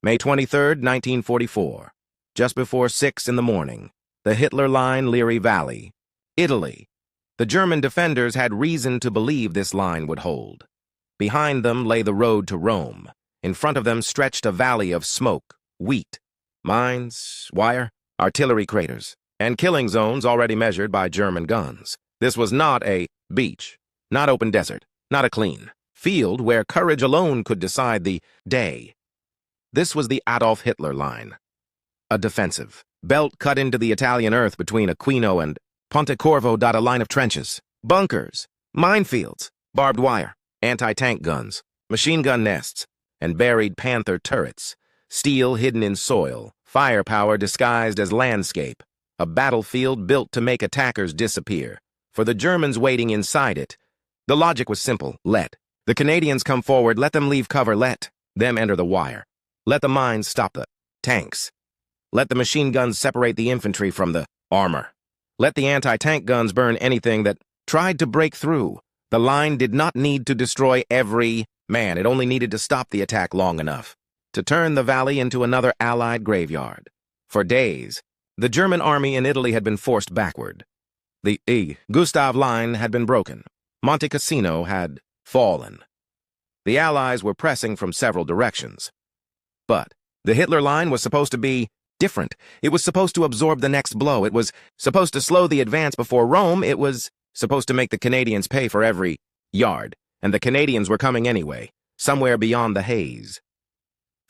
May 23, 1944. Just before 6 in the morning. The Hitler Line, Liri Valley. Italy. The German defenders had reason to believe this line would hold. Behind them lay the road to Rome. In front of them stretched a valley of smoke, wheat, mines, wire, artillery craters, and killing zones already measured by German guns. This was not a beach, not open desert, not a clean field where courage alone could decide the day. This was the Adolf Hitler Line. A defensive belt cut into the Italian earth between Aquino and Pontecorvo. A line of trenches, bunkers, minefields, barbed wire, anti-tank guns, machine gun nests, and buried Panther turrets, steel hidden in soil, firepower disguised as landscape, a battlefield built to make attackers disappear. For the Germans waiting inside it, the logic was simple. Let the Canadians come forward, let them leave cover, let them enter the wire. Let the mines stop the tanks. Let the machine guns separate the infantry from the armor. Let the anti-tank guns burn anything that tried to break through. The line did not need to destroy every man. It only needed to stop the attack long enough to turn the valley into another Allied graveyard. For days, the German army in Italy had been forced backward. The Gustav Line had been broken. Monte Cassino had fallen. The Allies were pressing from several directions. But the Hitler Line was supposed to be different. It was supposed to absorb the next blow. It was supposed to slow the advance before Rome. It was supposed to make the Canadians pay for every yard. And the Canadians were coming anyway, somewhere beyond the haze.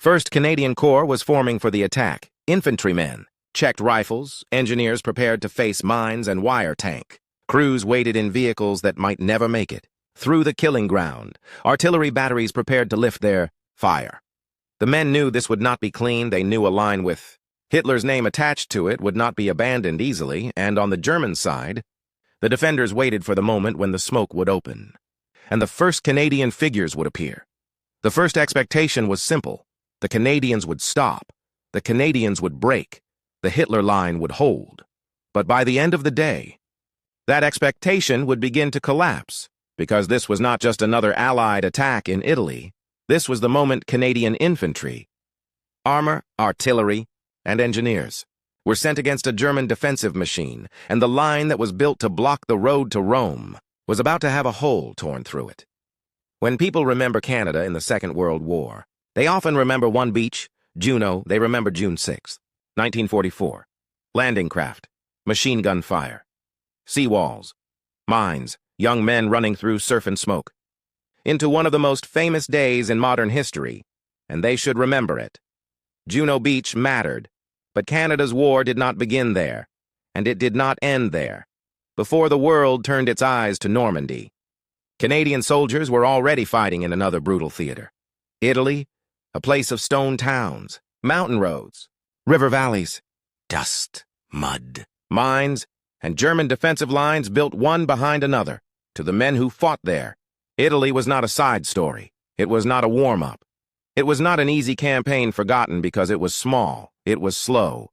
1st Canadian Corps was forming for the attack. Infantrymen, checked rifles, engineers prepared to face mines and wire tank. Crews waited in vehicles that might never make it. Through the killing ground, artillery batteries prepared to lift their fire. The men knew this would not be clean. They knew a line with Hitler's name attached to it would not be abandoned easily, and on the German side, the defenders waited for the moment when the smoke would open, and the first Canadian figures would appear. The first expectation was simple. The Canadians would stop. The Canadians would break. The Hitler Line would hold. But by the end of the day, that expectation would begin to collapse, because this was not just another Allied attack in Italy. This was the moment Canadian infantry, armor, artillery, and engineers were sent against a German defensive machine, and the line that was built to block the road to Rome was about to have a hole torn through it. When people remember Canada in the Second World War, they often remember one beach, Juno. They remember June 6, 1944. Landing craft, machine gun fire, seawalls, mines, young men running through surf and smoke. Into one of the most famous days in modern history, and they should remember it. Juno Beach mattered, but Canada's war did not begin there, and it did not end there. Before the world turned its eyes to Normandy, Canadian soldiers were already fighting in another brutal theater. Italy, a place of stone towns, mountain roads, river valleys, dust, mud, mines, and German defensive lines built one behind another. To the men who fought there, Italy was not a side story. It was not a warm-up. It was not an easy campaign forgotten because it was small. It was slow.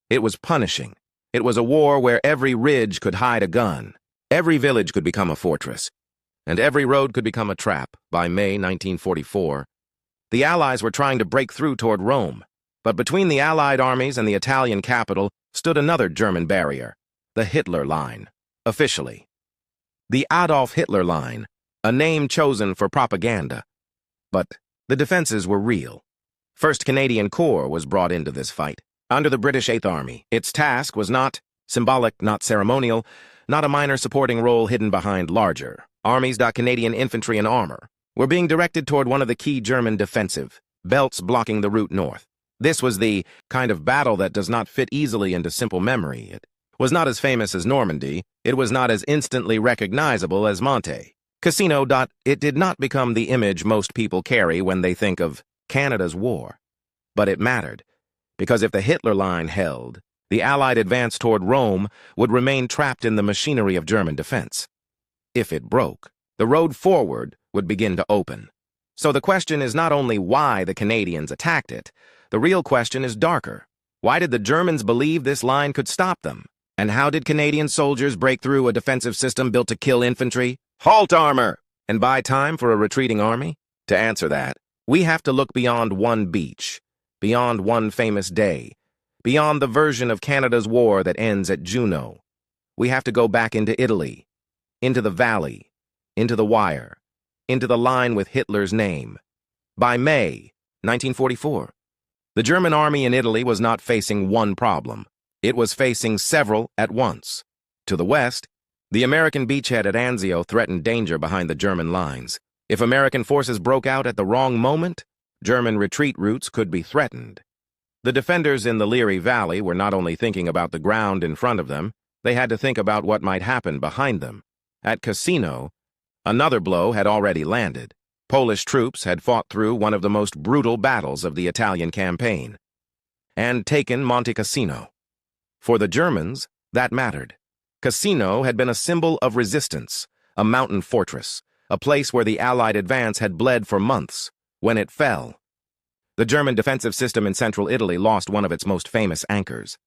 It was punishing. It was a war where every ridge could hide a gun. Every village could become a fortress. And every road could become a trap. By May 1944, the Allies were trying to break through toward Rome. But between the Allied armies and the Italian capital stood another German barrier, the Hitler Line, officially. The Adolf Hitler Line, a name chosen for propaganda. But the defenses were real. 1st Canadian Corps was brought into this fight, under the British 8th Army. Its task was not symbolic, not ceremonial, not a minor supporting role hidden behind larger armies. Canadian infantry and armor were being directed toward one of the key German defensive belts blocking the route north. This was the kind of battle that does not fit easily into simple memory. It was not as famous as Normandy. It was not as instantly recognizable as Monte Cassino. It did not become the image most people carry when they think of Canada's war. But it mattered, because if the Hitler Line held, the Allied advance toward Rome would remain trapped in the machinery of German defense. If it broke, the road forward would begin to open. So the question is not only why the Canadians attacked it, the real question is darker. Why did the Germans believe this line could stop them? And how did Canadian soldiers break through a defensive system built to kill infantry? Halt, armor! And buy time for a retreating army? To answer that, we have to look beyond one beach, beyond one famous day, beyond the version of Canada's war that ends at Juno. We have to go back into Italy, into the valley, into the wire, into the line with Hitler's name. By May 1944, the German army in Italy was not facing one problem. It was facing several at once. To the west, the American beachhead at Anzio threatened danger behind the German lines. If American forces broke out at the wrong moment, German retreat routes could be threatened. The defenders in the Liri Valley were not only thinking about the ground in front of them, they had to think about what might happen behind them. At Cassino, another blow had already landed. Polish troops had fought through one of the most brutal battles of the Italian campaign and taken Monte Cassino. For the Germans, that mattered. Cassino had been a symbol of resistance, a mountain fortress, a place where the Allied advance had bled for months. When it fell, the German defensive system in central Italy lost one of its most famous anchors.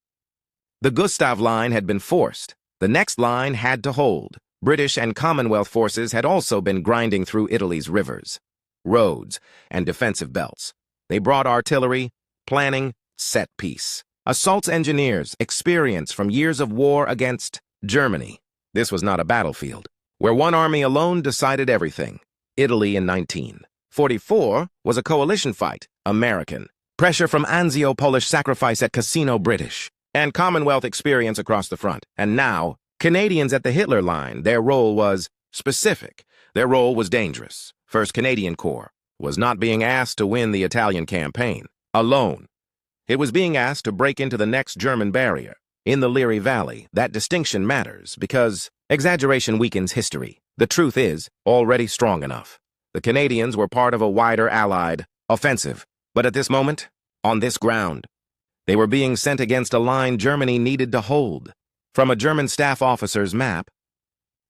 The Gustav Line had been forced. The next line had to hold. British and Commonwealth forces had also been grinding through Italy's rivers, roads, and defensive belts. They brought artillery, planning, set piece. Assault engineers, experience from years of war against Germany. This was not a battlefield, where one army alone decided everything. Italy in 1944 was a coalition fight, American. Pressure from Anzio, Polish sacrifice at Cassino, British. And Commonwealth experience across the front. And now, Canadians at the Hitler Line, their role was specific. Their role was dangerous. 1st Canadian Corps was not being asked to win the Italian campaign alone. It was being asked to break into the next German barrier. In the Liri Valley, that distinction matters because exaggeration weakens history. The truth is already strong enough. The Canadians were part of a wider Allied offensive. But at this moment, on this ground, they were being sent against a line Germany needed to hold. From a German staff officer's map,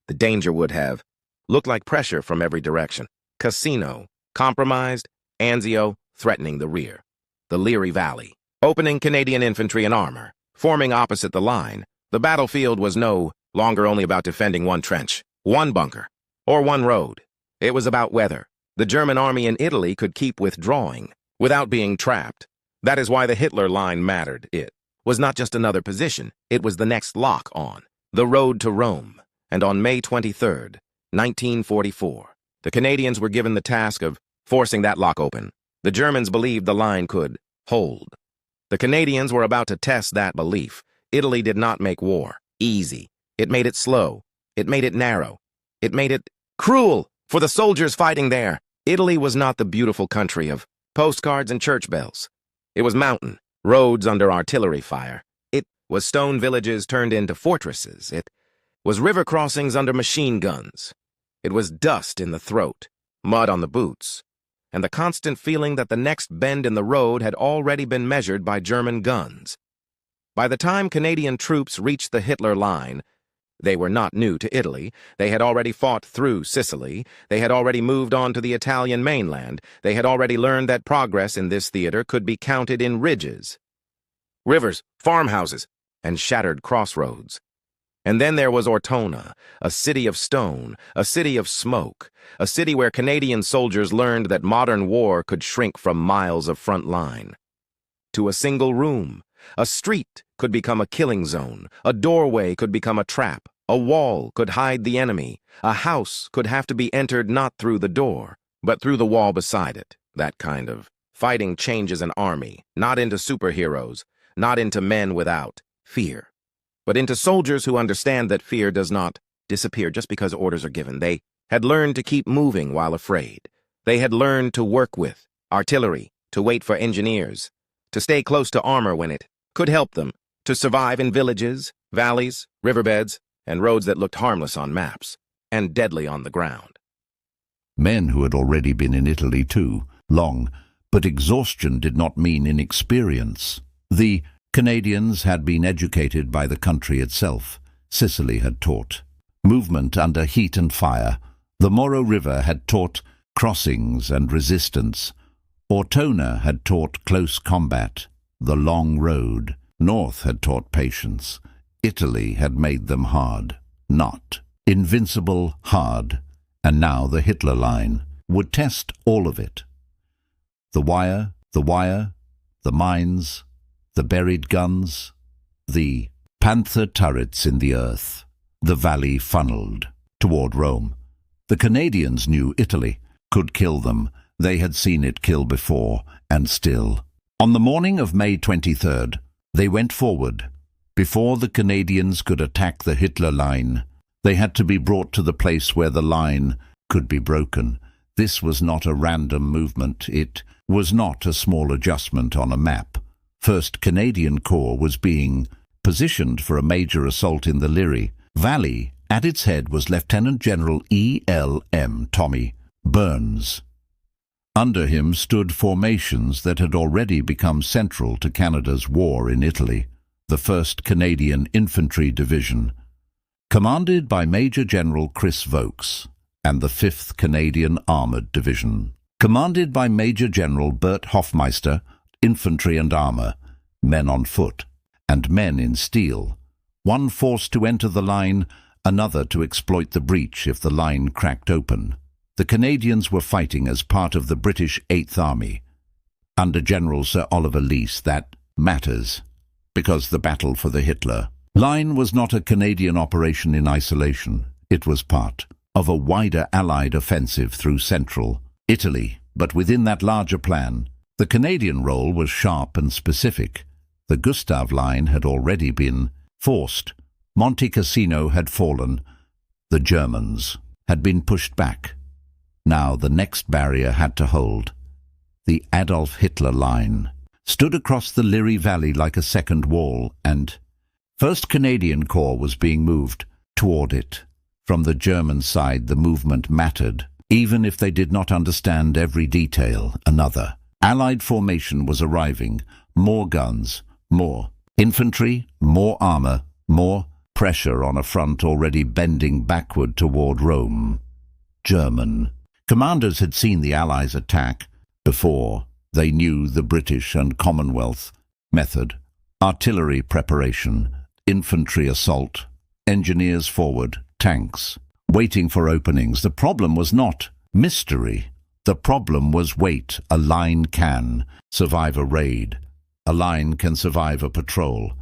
the danger would have looked like pressure from every direction. Cassino, compromised, Anzio, threatening the rear. The Liri Valley, opening Canadian infantry and armor, forming opposite the line. The battlefield was no longer only about defending one trench, one bunker, or one road. It was about whether the German army in Italy could keep withdrawing without being trapped. That is why the Hitler Line mattered. It was not just another position. It was the next lock on the road to Rome. And on May 23rd, 1944, the Canadians were given the task of forcing that lock open. The Germans believed the line could hold. The Canadians were about to test that belief. Italy did not make war easy. It made it slow. It made it narrow. It made it cruel for the soldiers fighting there. Italy was not the beautiful country of postcards and church bells. It was mountain, roads under artillery fire. It was stone villages turned into fortresses. It was river crossings under machine guns. It was dust in the throat, mud on the boots, and the constant feeling that the next bend in the road had already been measured by German guns. By the time Canadian troops reached the Hitler Line, they were not new to Italy. They had already fought through Sicily. They had already moved on to the Italian mainland. They had already learned that progress in this theater could be counted in ridges, rivers, farmhouses, and shattered crossroads. And then there was Ortona, a city of stone, a city of smoke, a city where Canadian soldiers learned that modern war could shrink from miles of front line to a single room. A street could become a killing zone. A doorway could become a trap. A wall could hide the enemy. A house could have to be entered not through the door, but through the wall beside it. That kind of fighting changes an army, not into superheroes, not into men without fear, but into soldiers who understand that fear does not disappear just because orders are given. They had learned to keep moving while afraid. They had learned to work with artillery, to wait for engineers, to stay close to armor when it could help them, to survive in villages, valleys, riverbeds, and roads that looked harmless on maps and deadly on the ground. Men who had already been in Italy too, long, but exhaustion did not mean inexperience. The Canadians had been educated by the country itself. Sicily had taught movement under heat and fire. The Mortar River had taught crossings and resistance. Ortona had taught close combat. The long road north had taught patience. Italy had made them hard, not invincible, hard. And now the Hitler Line would test all of it. The wire, the mines, the buried guns, the Panther turrets in the earth. The valley funneled toward Rome. The Canadians knew Italy could kill them. They had seen it kill before, and still. On the morning of May 23rd, they went forward. Before the Canadians could attack the Hitler Line, they had to be brought to the place where the line could be broken. This was not a random movement. It was not a small adjustment on a map. 1st Canadian Corps was being positioned for a major assault in the Liri Valley. At its head was Lieutenant General E.L.M. Tommy Burns. Under him stood formations that had already become central to Canada's war in Italy. The 1st Canadian Infantry Division, commanded by Major General Chris Vokes, and the 5th Canadian Armoured Division, commanded by Major General Bert Hofmeister, infantry and armour, men on foot, and men in steel, one forced to enter the line, another to exploit the breach if the line cracked open. The Canadians were fighting as part of the British 8th Army, under General Sir Oliver Leese. That matters, because the battle for the Hitler Line was not a Canadian operation in isolation. It was part of a wider Allied offensive through central Italy. But within that larger plan, the Canadian role was sharp and specific. The Gustav Line had already been forced. Monte Cassino had fallen. The Germans had been pushed back. Now the next barrier had to hold. The Adolf Hitler Line stood across the Liri Valley like a second wall, and 1st Canadian Corps was being moved toward it. From the German side, the movement mattered, even if they did not understand every detail. Another Allied formation was arriving. More guns, more infantry, more armour, more pressure on a front already bending backward toward Rome. German commanders had seen the Allies attack before. They knew the British and Commonwealth method: artillery preparation, infantry assault, engineers forward, tanks, waiting for openings. The problem was not mystery. The problem was weight. A line can survive a raid. A line can survive a patrol.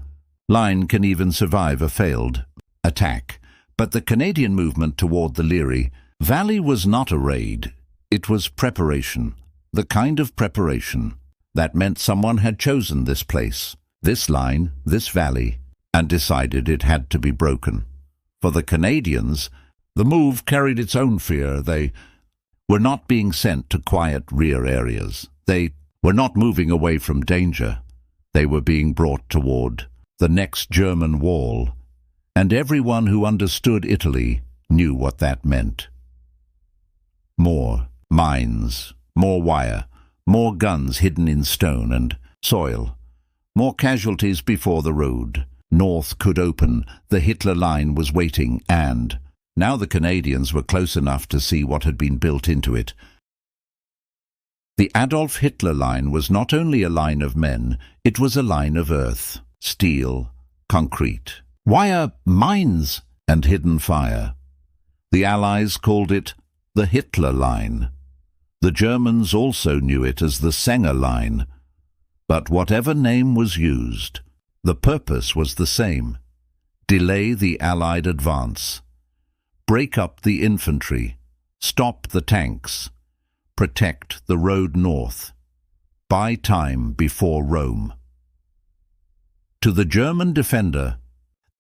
Line can even survive a failed attack. But the Canadian movement toward the Liri Valley was not a raid. It was preparation. The kind of preparation that meant someone had chosen this place, this line, this valley, and decided it had to be broken. For the Canadians, the move carried its own fear. They were not being sent to quiet rear areas. They were not moving away from danger. They were being brought toward the next German wall, and everyone who understood Italy knew what that meant. More mines, more wire, more guns hidden in stone and soil, more casualties before the road north could open. The Hitler Line was waiting, and now the Canadians were close enough to see what had been built into it. The Adolf Hitler Line was not only a line of men, it was a line of earth, steel, concrete, wire, mines, and hidden fire. The Allies called it the Hitler Line. The Germans also knew it as the Sänger Line. But whatever name was used, the purpose was the same: delay the Allied advance, break up the infantry, stop the tanks, protect the road north, buy time before Rome. To the German defender,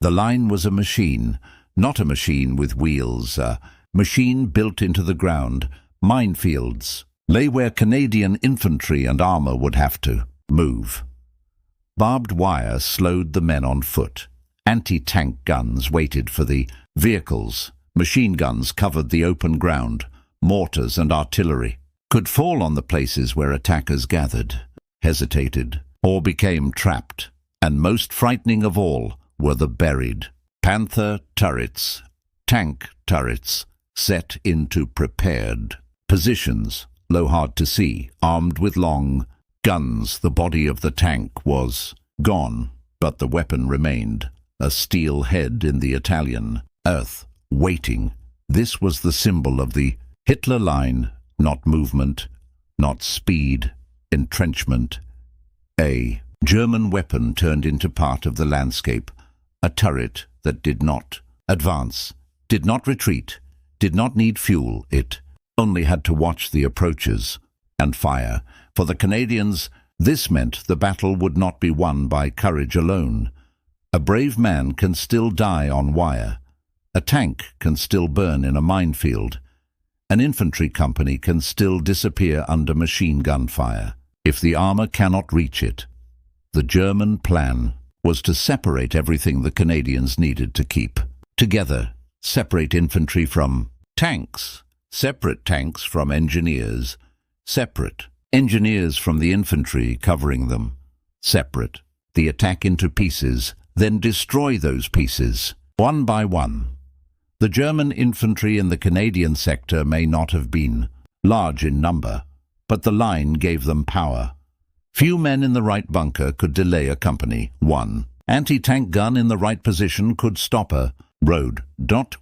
the line was a machine, not a machine with wheels, a machine built into the ground. Minefields lay where Canadian infantry and armour would have to move. Barbed wire slowed the men on foot. Anti-tank guns waited for the vehicles. Machine guns covered the open ground. Mortars and artillery could fall on the places where attackers gathered, hesitated, or became trapped. And most frightening of all were the buried Panther turrets, tank turrets, set into prepared positions, low hard to see, armed with long guns. The body of the tank was gone, but the weapon remained, a steel head in the Italian earth, waiting. This was the symbol of the Hitler Line, not movement, not speed, entrenchment. A German weapon turned into part of the landscape, a turret that did not advance, did not retreat, did not need fuel. It only had to watch the approaches and fire. For the Canadians, this meant the battle would not be won by courage alone. A brave man can still die on wire. A tank can still burn in a minefield. An infantry company can still disappear under machine gun fire if the armor cannot reach it. The German plan was to separate everything the Canadians needed to keep together. Separate infantry from tanks, separate tanks from engineers, separate engineers from the infantry covering them, separate the attack into pieces, then destroy those pieces, one by one. The German infantry in the Canadian sector may not have been large in number, but the line gave them power. Few men in the right bunker could delay a company. One anti-tank gun in the right position could stop a road.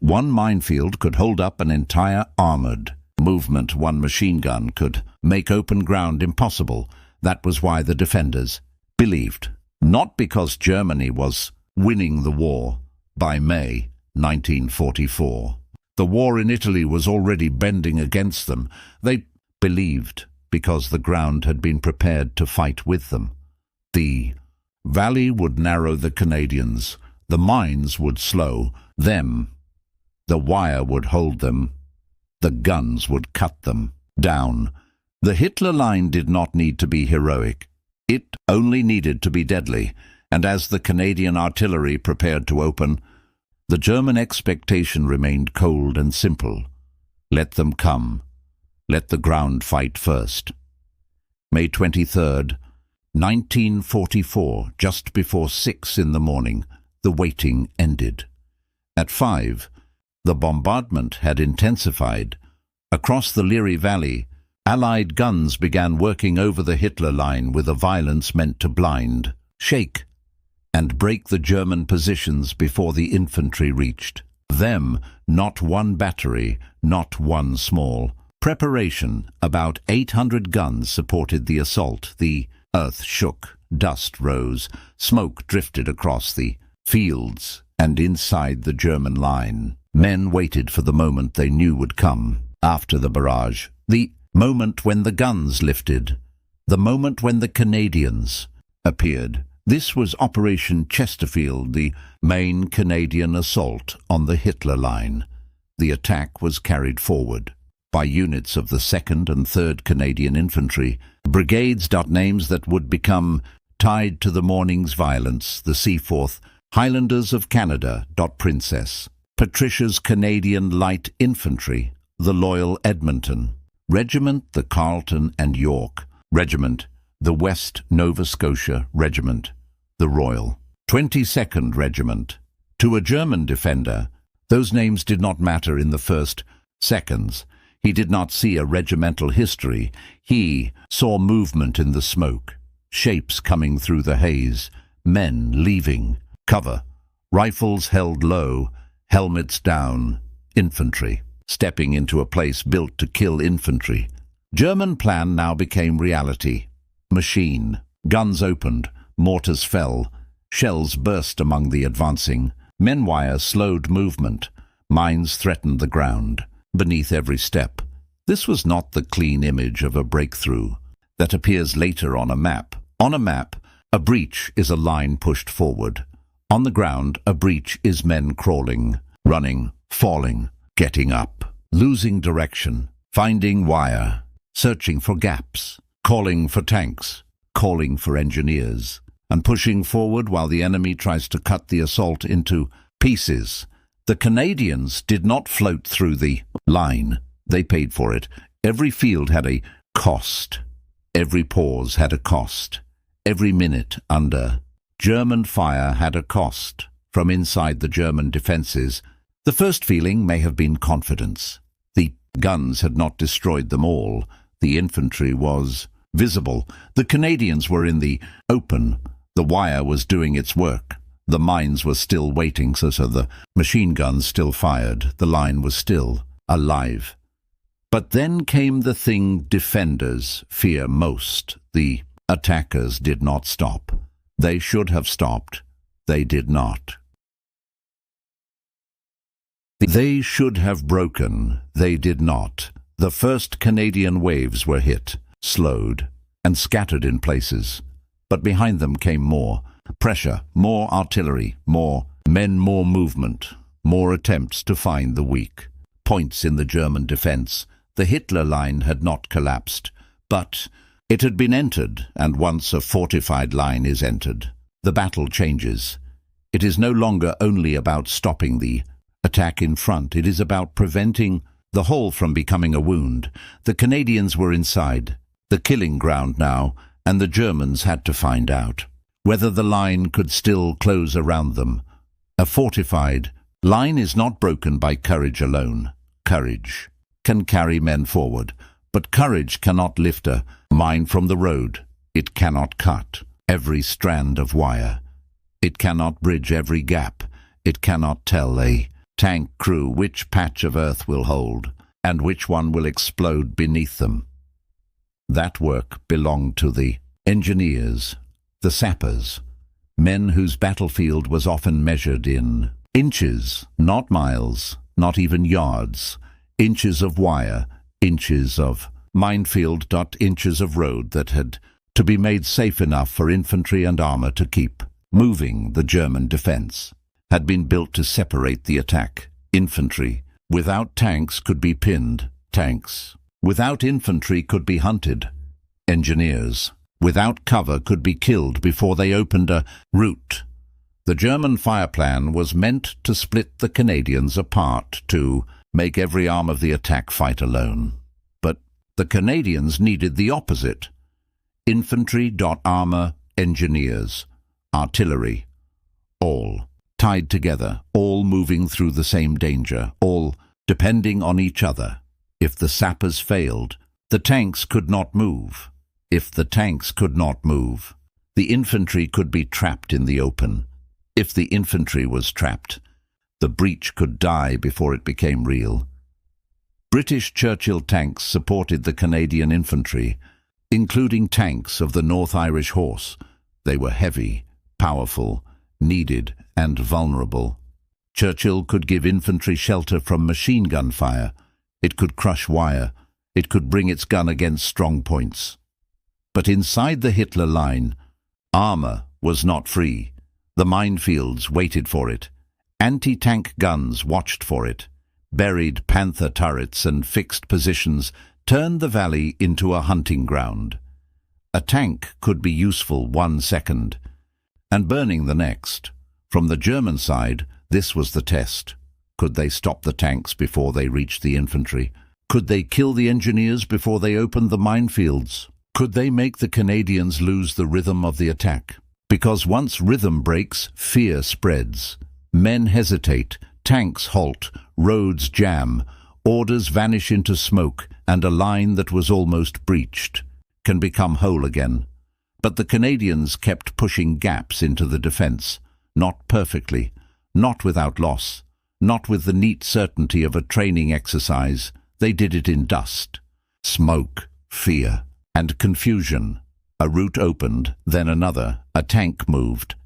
One minefield could hold up an entire armored movement. One machine gun could make open ground impossible. That was why the defenders believed. Not because Germany was winning the war. By May 1944, the war in Italy was already bending against them. They believed because the ground had been prepared to fight with them. The valley would narrow the Canadians. The mines would slow them. The wire would hold them. The guns would cut them down. The Hitler Line did not need to be heroic. It only needed to be deadly. And as the Canadian artillery prepared to open, the German expectation remained cold and simple. Let them come. Let the ground fight first. May 23rd, 1944, just before 6 in the morning, the waiting ended. At 5, the bombardment had intensified. Across the Liri Valley, Allied guns began working over the Hitler Line with a violence meant to blind, shake, and break the German positions before the infantry reached them. Not one battery, not one small preparation. About 800 guns supported the assault. The earth shook, dust rose, smoke drifted across the fields, and inside the German line, men waited for the moment they knew would come after the barrage. The moment when the guns lifted, the moment when the Canadians appeared. This was Operation Chesterfield, the main Canadian assault on the Hitler Line. The attack was carried forward by units of the 2nd and 3rd Canadian Infantry, brigades. Names that would become tied to the morning's violence: the Seaforth Highlanders of Canada, Princess Patricia's Canadian Light Infantry, the Loyal Edmonton Regiment, the Carleton and York Regiment, the West Nova Scotia Regiment, the Royal 22nd Regiment. To a German defender, those names did not matter in the first seconds. He did not see a regimental history. He saw movement in the smoke, shapes coming through the haze, men leaving cover, rifles held low, helmets down, infantry stepping into a place built to kill infantry. German plan now became reality. Machine guns opened, mortars fell, shells burst among the advancing. Men wire slowed movement, mines threatened the ground beneath every step. This was not the clean image of a breakthrough that appears later on a map. On a map, a breach is a line pushed forward. On the ground, a breach is men crawling, running, falling, getting up, losing direction, finding wire, searching for gaps, calling for tanks, calling for engineers, and pushing forward while the enemy tries to cut the assault into pieces. The Canadians did not float through the line. They paid for it. Every field had a cost. Every pause had a cost. Every minute under German fire had a cost. From inside the German defences, the first feeling may have been confidence. The guns had not destroyed them all. The infantry was visible. The Canadians were in the open. The wire was doing its work. The mines were still waiting, so the machine guns still fired. The line was still alive. But then came the thing defenders fear most, the Attackers did not stop. They should have stopped. They did not. They should have broken. They did not. The first Canadian waves were hit, slowed, and scattered in places. But behind them came more pressure, more artillery, more men, more movement, more attempts to find the weak points in the German defense. The Hitler Line had not collapsed, but it had been entered, and once a fortified line is entered, the battle changes. It is no longer only about stopping the attack in front. It is about preventing the hole from becoming a wound. The Canadians were inside the killing ground now, and the Germans had to find out whether the line could still close around them. A fortified line is not broken by courage alone. Courage can carry men forward, but courage cannot lift a mine from the road. It cannot cut every strand of wire. It cannot bridge every gap. It cannot tell a tank crew which patch of earth will hold and which one will explode beneath them. That work belonged to the engineers, the sappers, men whose battlefield was often measured in inches, not miles, not even yards, inches of wire, inches of minefield, inches of road that had to be made safe enough for infantry and armor to keep moving. The German defense had been built to separate the attack. Infantry without tanks could be pinned. Tanks without infantry could be hunted. Engineers without cover could be killed before they opened a route. The German fire plan was meant to split the Canadians apart, to make every arm of the attack fight alone. But the Canadians needed the opposite. Infantry, armor, engineers, artillery, all tied together, all moving through the same danger, all depending on each other. If the sappers failed, the tanks could not move. If the tanks could not move, the infantry could be trapped in the open. If the infantry was trapped, the breach could die before it became real. British Churchill tanks supported the Canadian infantry, including tanks of the North Irish Horse. They were heavy, powerful, needed, and vulnerable. Churchill could give infantry shelter from machine gun fire. It could crush wire. It could bring its gun against strong points. But inside the Hitler Line, armor was not free. The minefields waited for it. Anti-tank guns watched for it. Buried Panther turrets and fixed positions turned the valley into a hunting ground. A tank could be useful 1 second, and burning the next. From the German side, this was the test. Could they stop the tanks before they reached the infantry? Could they kill the engineers before they opened the minefields? Could they make the Canadians lose the rhythm of the attack? Because once rhythm breaks, fear spreads. Men hesitate, tanks halt, roads jam, orders vanish into smoke, and a line that was almost breached can become whole again. But the Canadians kept pushing gaps into the defense, not perfectly, not without loss, not with the neat certainty of a training exercise. They did it in dust, smoke, fear, and confusion. A route opened, then another. A tank moved,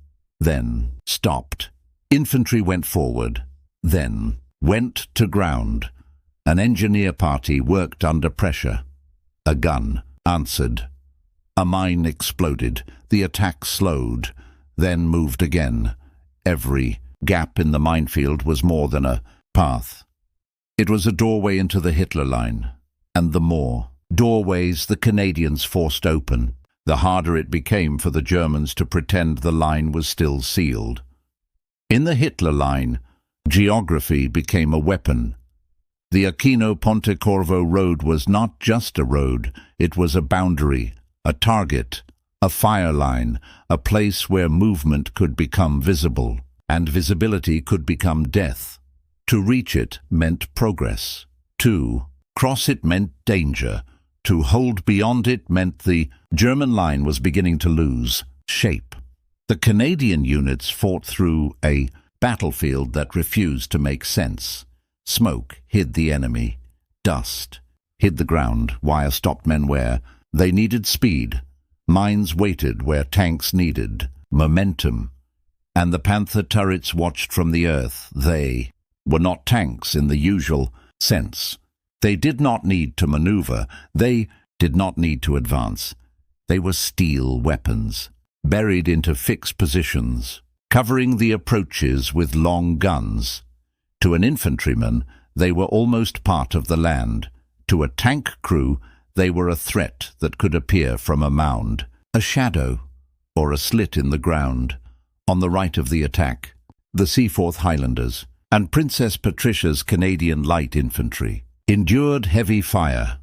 then stopped. Infantry went forward, then went to ground. An engineer party worked under pressure. A gun answered. A mine exploded. The attack slowed, then moved again. Every gap in the minefield was more than a path. It was a doorway into the Hitler Line, and the more doorways the Canadians forced open, the harder it became for the Germans to pretend the line was still sealed. In the Hitler Line, geography became a weapon. The Aquino-Pontecorvo road was not just a road, it was a boundary, a target, a fire line, a place where movement could become visible, and visibility could become death. To reach it meant progress. To cross it meant danger. To hold beyond it meant the German line was beginning to lose shape. The Canadian units fought through a battlefield that refused to make sense. Smoke hid the enemy. Dust hid the ground. Wire stopped men where they needed speed. Mines waited where tanks needed momentum, and the Panther turrets watched from the earth. They were not tanks in the usual sense. They did not need to maneuver. They did not need to advance. They were steel weapons, buried into fixed positions, covering the approaches with long guns. To an infantryman, they were almost part of the land. To a tank crew, they were a threat that could appear from a mound, a shadow, or a slit in the ground. On the right of the attack, the Seaforth Highlanders and Princess Patricia's Canadian Light Infantry endured heavy fire.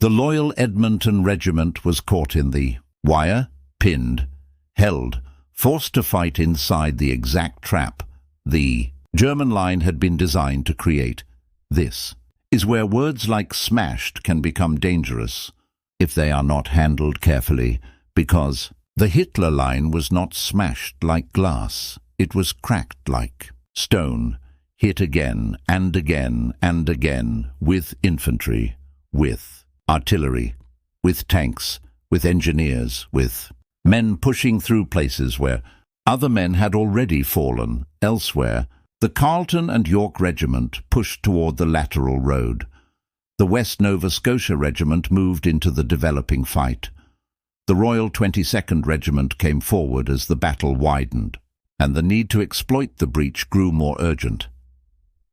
The loyal Edmonton Regiment was caught in the wire, pinned, held, forced to fight inside the exact trap the German line had been designed to create. This is where words like smashed can become dangerous if they are not handled carefully, because the Hitler Line was not smashed like glass. It was cracked like stone, hit again and again and again, with infantry, with artillery, with tanks, with engineers, with men pushing through places where other men had already fallen. Elsewhere, the Carleton and York Regiment pushed toward the lateral road. The West Nova Scotia Regiment moved into the developing fight. The Royal 22nd Regiment came forward as the battle widened, and the need to exploit the breach grew more urgent.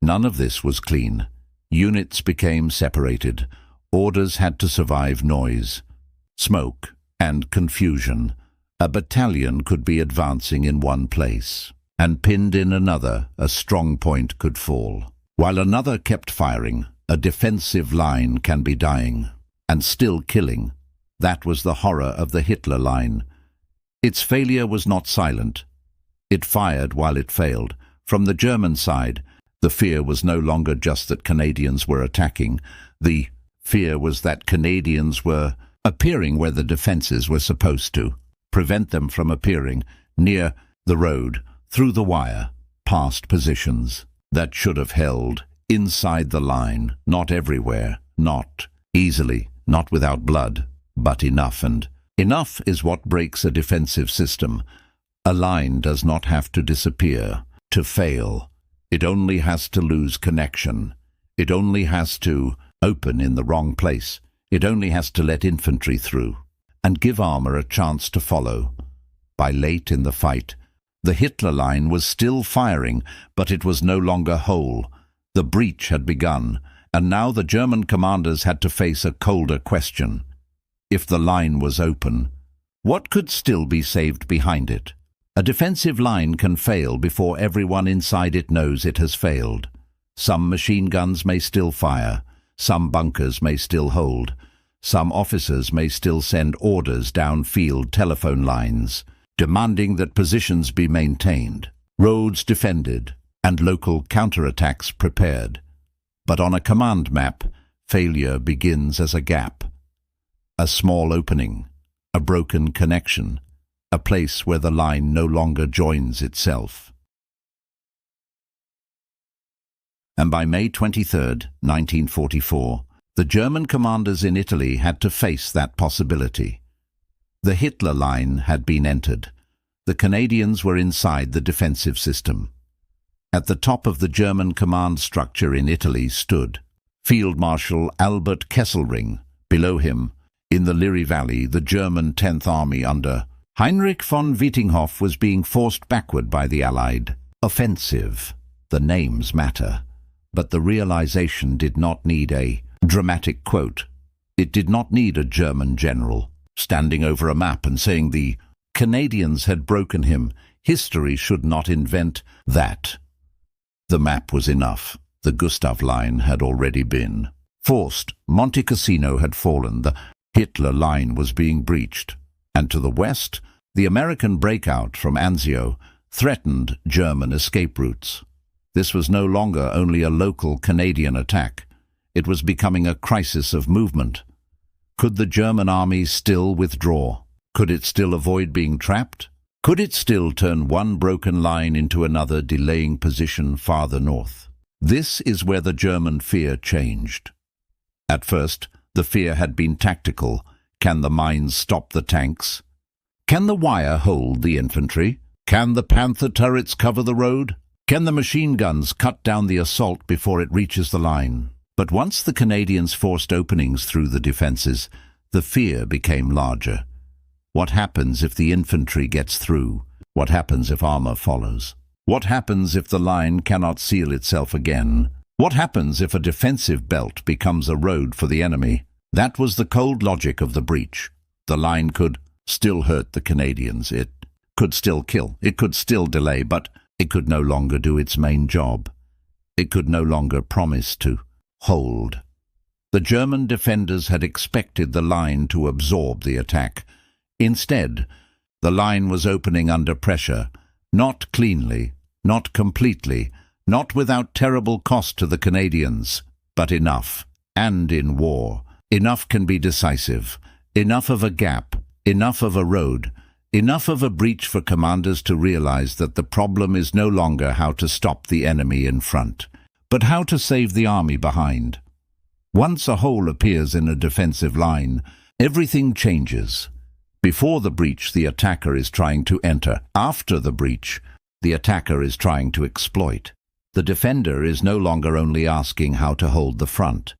None of this was clean. Units became separated. Orders had to survive noise, smoke, and confusion. A battalion could be advancing in one place, and pinned in another, a strong point could fall. While another kept firing, a defensive line can be dying, and still killing. That was the horror of the Hitler Line. Its failure was not silent. It fired while it failed. From the German side, the fear was no longer just that Canadians were attacking. The fear was that Canadians were appearing where the defenses were supposed to, prevent them from appearing near the road, through the wire, past positions that should have held inside the line, not everywhere, not easily, not without blood, but enough. And enough is what breaks a defensive system. A line does not have to disappear to fail. It only has to lose connection. It only has to open in the wrong place. It only has to let infantry through and give armor a chance to follow. By late in the fight, the Hitler Line was still firing, but it was no longer whole. The breach had begun, and now the German commanders had to face a colder question. If the line was open, what could still be saved behind it? A defensive line can fail before everyone inside it knows it has failed. Some machine guns may still fire, some bunkers may still hold, some officers may still send orders down field telephone lines, demanding that positions be maintained, roads defended, and local counterattacks prepared. But on a command map, failure begins as a gap, a small opening, a broken connection, a place where the line no longer joins itself. And by May 23, 1944, the German commanders in Italy had to face that possibility. The Hitler Line had been entered. The Canadians were inside the defensive system. At the top of the German command structure in Italy stood Field Marshal Albert Kesselring. Below him, in the Liri Valley, the German 10th Army under Heinrich von Wietinghoff was being forced backward by the Allied offensive. The names matter, but the realization did not need a dramatic quote. It did not need a German general standing over a map and saying the Canadians had broken him. History should not invent that. The map was enough. The Gustav Line had already been forced. Monte Cassino had fallen. The Hitler Line was being breached. And to the west, the American breakout from Anzio threatened German escape routes. This was no longer only a local Canadian attack. It was becoming a crisis of movement. Could the German army still withdraw? Could it still avoid being trapped? Could it still turn one broken line into another, delaying position farther north? This is where the German fear changed. At first, the fear had been tactical. Can the mines stop the tanks? Can the wire hold the infantry? Can the Panther turrets cover the road? Can the machine guns cut down the assault before it reaches the line? But once the Canadians forced openings through the defences, the fear became larger. What happens if the infantry gets through? What happens if armour follows? What happens if the line cannot seal itself again? What happens if a defensive belt becomes a road for the enemy? That was the cold logic of the breach. The line could still hurt the Canadians. It could still kill. It could still delay, but it could no longer do its main job. It could no longer promise to hold. The German defenders had expected the line to absorb the attack. Instead, the line was opening under pressure, not cleanly, not completely, not without terrible cost to the Canadians, but enough. And in war, enough can be decisive. Enough of a gap, enough of a road, enough of a breach for commanders to realize that the problem is no longer how to stop the enemy in front, but how to save the army behind. Once a hole appears in a defensive line, everything changes. Before the breach, the attacker is trying to enter. After the breach, the attacker is trying to exploit. The defender is no longer only asking how to hold the front.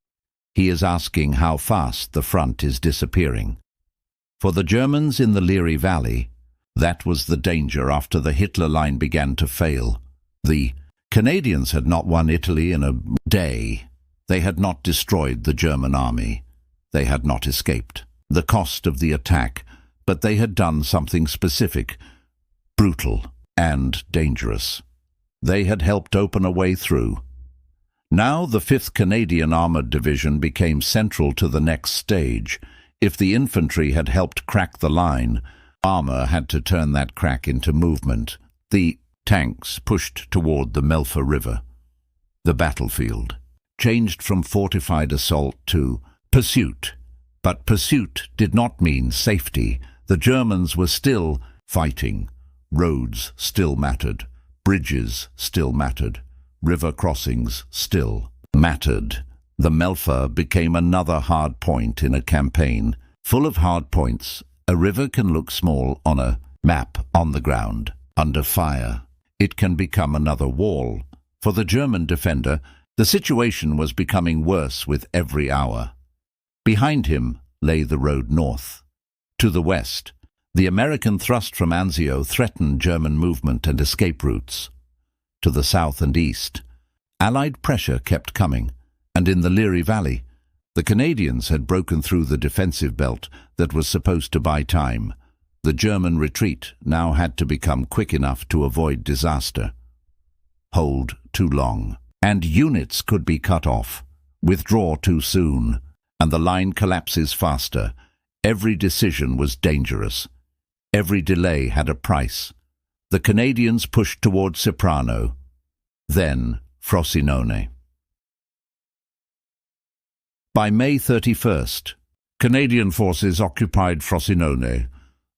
He is asking how fast the front is disappearing. For the Germans in the Liri Valley, that was the danger after the Hitler Line began to fail. The Canadians had not won Italy in a day. They had not destroyed the German army. They had not escaped the cost of the attack, but they had done something specific, brutal, and dangerous. They had helped open a way through. Now the 5th Canadian Armoured Division became central to the next stage. If the infantry had helped crack the line, armour had to turn that crack into movement. The tanks pushed toward the Melfa River. The battlefield changed from fortified assault to pursuit. But pursuit did not mean safety. The Germans were still fighting. Roads still mattered. Bridges still mattered. River crossings still mattered. The Melfa became another hard point in a campaign. Full of hard points, a river can look small on a map on the ground. Under fire, it can become another wall. For the German defender, the situation was becoming worse with every hour. Behind him lay the road north. To the west, the American thrust from Anzio threatened German movement and escape routes. To the south and east, Allied pressure kept coming, and in the Liri Valley, the Canadians had broken through the defensive belt that was supposed to buy time. The German retreat now had to become quick enough to avoid disaster. Hold too long, and units could be cut off. Withdraw too soon, and the line collapses faster. Every decision was dangerous. Every delay had a price. The Canadians pushed toward Soprano, then Frosinone. By May 31st, Canadian forces occupied Frosinone.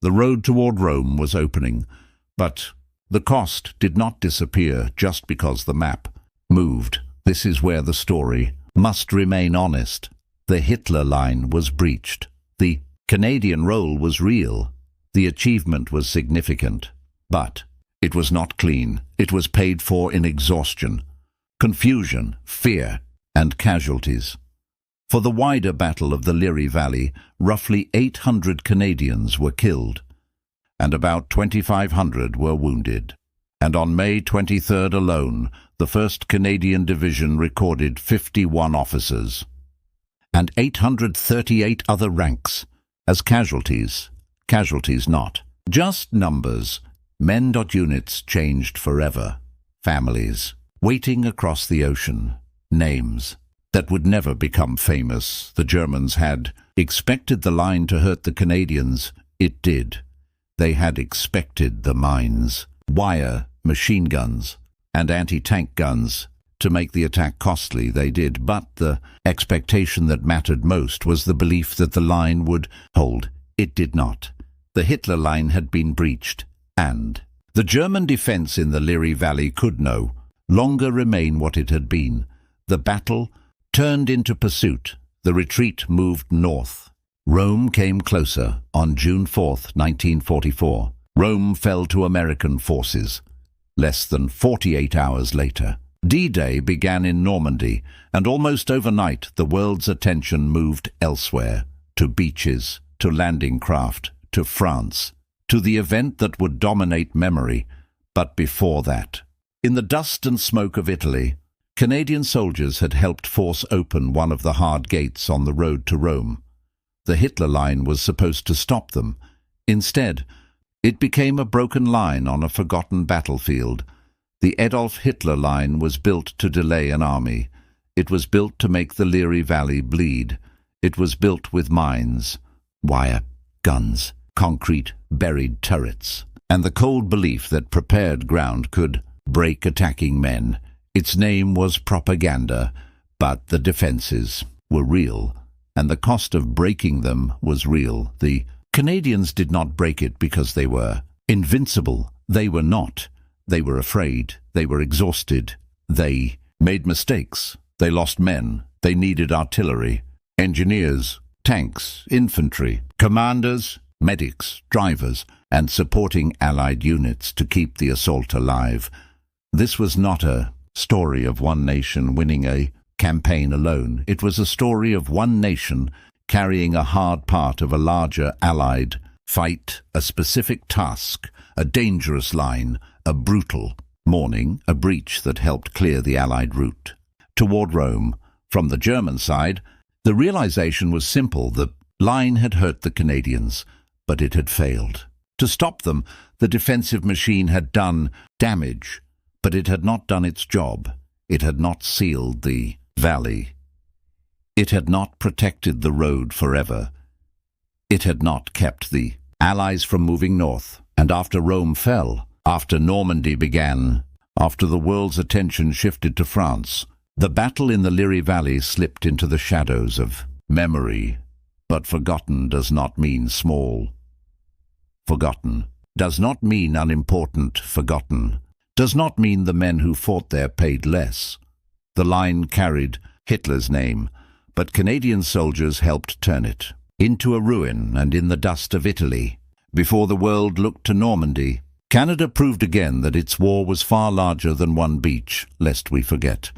The road toward Rome was opening, but the cost did not disappear just because the map moved. This is where the story must remain honest. The Hitler Line was breached. The Canadian role was real. The achievement was significant. But it was not clean. It was paid for in exhaustion, confusion, fear, and casualties. For the wider battle of the Liri Valley, roughly 800 Canadians were killed, and about 2,500 were wounded. And on May 23rd alone, the 1st Canadian Division recorded 51 officers, and 838 other ranks as casualties. Casualties not just numbers. Men.units changed forever. Families waiting across the ocean. Names that would never become famous. The Germans had expected the line to hurt the Canadians. It did. They had expected the mines, wire, machine guns, and anti-tank guns to make the attack costly. They did, but the expectation that mattered most was the belief that the line would hold. It did not. The Hitler Line had been breached, and the German defense in the Liri Valley could no longer remain what it had been. The battle turned into pursuit. The retreat moved north. Rome came closer on June 4, 1944. Rome fell to American forces. Less than 48 hours later, D-Day began in Normandy, and almost overnight the world's attention moved elsewhere, to beaches, to landing craft, to France, to the event that would dominate memory. But before that, in the dust and smoke of Italy, Canadian soldiers had helped force open one of the hard gates on the road to Rome. The Hitler Line was supposed to stop them. Instead, it became a broken line on a forgotten battlefield. The Adolf Hitler Line was built to delay an army. It was built to make the Liri Valley bleed. It was built with mines, wire, guns, concrete, buried turrets, and the cold belief that prepared ground could break attacking men. Its name was propaganda, but the defenses were real, and the cost of breaking them was real. The Canadians did not break it because they were invincible. They were not. They were afraid. They were exhausted. They made mistakes. They lost men. They needed artillery, engineers, tanks, infantry, commanders, medics, drivers, and supporting Allied units to keep the assault alive. This was not a story of one nation winning a campaign alone. It was a story of one nation carrying a hard part of a larger Allied fight, a specific task, a dangerous line, a brutal morning, a breach that helped clear the Allied route toward Rome. From the German side, the realization was simple. The line had hurt the Canadians, but it had failed. To stop them, the defensive machine had done damage, but it had not done its job. It had not sealed the valley. It had not protected the road forever. It had not kept the Allies from moving north. And after Rome fell, after Normandy began, after the world's attention shifted to France, the battle in the Liri Valley slipped into the shadows of memory. But forgotten does not mean small. Forgotten does not mean unimportant. Forgotten does not mean the men who fought there paid less. The line carried Hitler's name, but Canadian soldiers helped turn it into a ruin. And in the dust of Italy, before the world looked to Normandy, Canada proved again that its war was far larger than one beach, lest we forget.